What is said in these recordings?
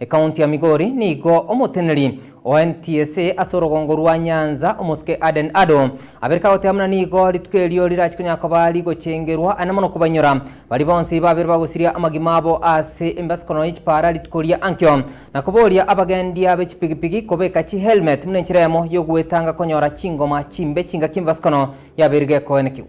kaunti ya Migori nigo omuteneri o NTSA asorogongo rwa Nyanza omuske Aden Ado abereka otemana nigo litwerio lirachikonya kabali gochengerwa anamono kubanyura bali bonsi babere bagusiria amagimabo ase embaskono ichpara litkoria ankyo nakuboria abagendia bechipigipigi kobeka chi helmet mnenchiremo yogwetanga konyora chingoma chimbe chinga kimbaskono yaberge koenekyu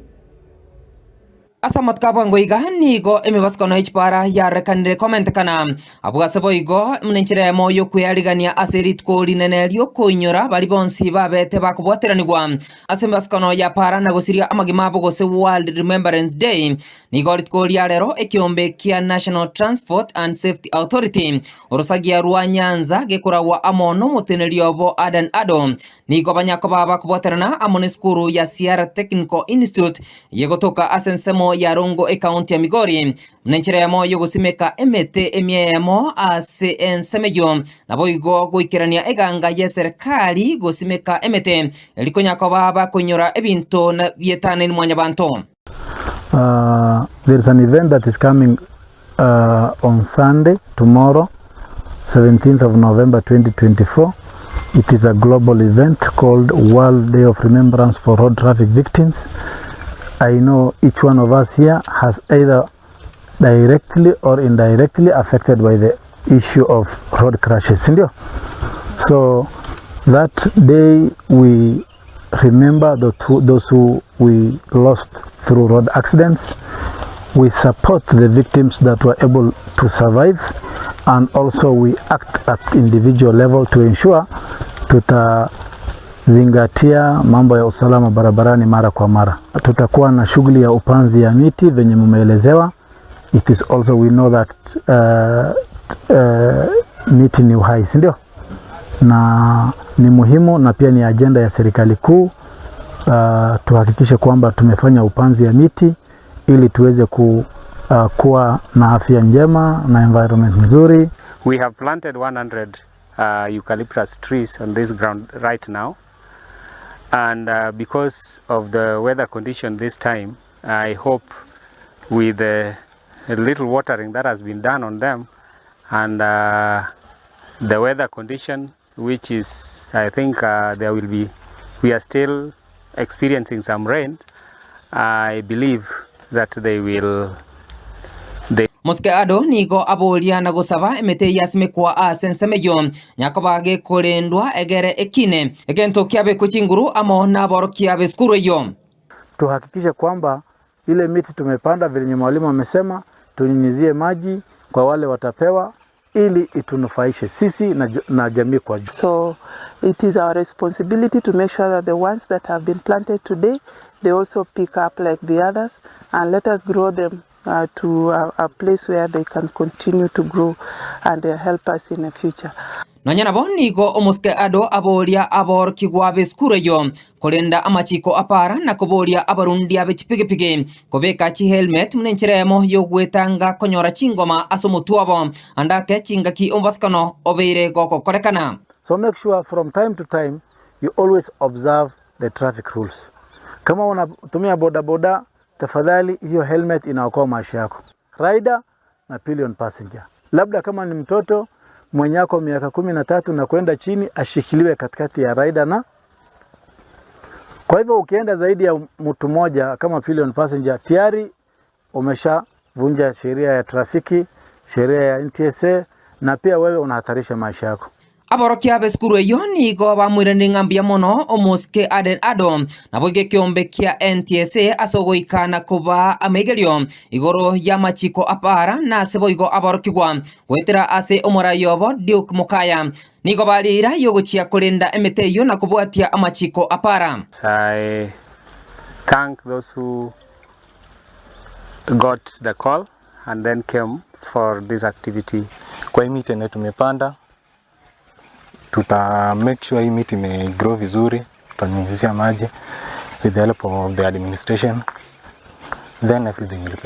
Asamat kabango iga nigo emibaskono ichpara yarekanire comment kana abugase igo mnenchiremo yokwiyarigania aserit ko linenelio koinyora bali bonsi babete bakubwateranigwa asembaskono ya para na gosiria amagimabo gose World Remembrance Day nigo litkoria rero ekiombe kia National Transport and Safety Authority orosagia rwa Nyanza gekurawa amono mutenerio bo Aden Ado nigo banyako bakubwaterana amone skuru ya Sierra Technical Institute yegotoka asensemo ya Rongo kaunti ya Migori mnenchiremo yogusimeka emete emiemo ase ensemeyo nabo igo goikirania eganga ya serikali gosimeka emete elikonya ko baba konyora ebinto na bietane ni mwanya banto. There's an event that is coming on Sunday, tomorrow, 17th of November 2024. It is a global event called World Day of Remembrance for Road Traffic Victims. I know each one of us here has either directly or indirectly affected by the issue of road crashes. So that day we remember those who we lost through road accidents. We support the victims that were able to survive, and also we act at individual level to ensure zingatia mambo ya usalama barabarani mara kwa mara. Tutakuwa na shughuli ya upanzi ya miti venye mumeelezewa. It is also we know that miti ni uhai, si ndio? Na ni muhimu na pia ni agenda ya serikali kuu tuhakikishe kwamba tumefanya upanzi ya miti ili tuweze kuwa na afya njema na environment nzuri. We have planted 100 eucalyptus trees on this ground right now. And because of the weather condition this time, I hope with the little watering that has been done on them and the weather condition, which is, I think we are still experiencing some rain, I believe that they will. Muske Ado nigo abolia na gusaba emete yasimekwa asensemeyo nyakobage kolendwa egere ekine egento kiabe kuchinguru amo naboro kiabe skuru yo. Tuhakikishe kwamba ile miti tumepanda vile mwalimu amesema tunyunyizie maji kwa wale watapewa ili itunufaishe sisi na jamii kwa jumla. So it is our responsibility to make sure that the ones that have been planted today they also pick up like the others, and let us grow them to a place where they can continue to grow and help us in the future. Nanyana bonigo omuske Ado abolia abor kigwabe skuru yo kolenda amachiko apara na kobolia abarundi abechipigepige kobeka chi helmet mnenchiremo yogwetanga konyora chingoma asomutuabo andake chingaki ombaskano obeire goko korekana. So make sure from time to time you always observe the traffic rules. Kama unatumia bodaboda, tafadhali hiyo helmet inaokoa maisha yako. Rider na pillion passenger. Labda kama ni mtoto mwenye yako miaka 13 na kwenda chini ashikiliwe katikati ya rider na. Kwa hivyo ukienda zaidi ya mtu mmoja kama pillion passenger tayari umeshavunja sheria ya trafiki, sheria ya NTSA, na pia wewe unahatarisha maisha yako. Aborokia beskuru yoni go bamwirende ngambia mono omuske Aden Ado naboge kiombe kia NTSA asogoikana kuba amegelio igoro ya machiko apara na seboigo aborokigwa wetera ase omora yobo Duke Mukaya nigo balira yogochia kolenda emeteyo na kubwatia amachiko apara. I thank those who got the call and then came for this activity. Kwa miti na tumepanda tuta make sure hii miti grow vizuri, tutanyunyizia maji with the help of the administration, then everything will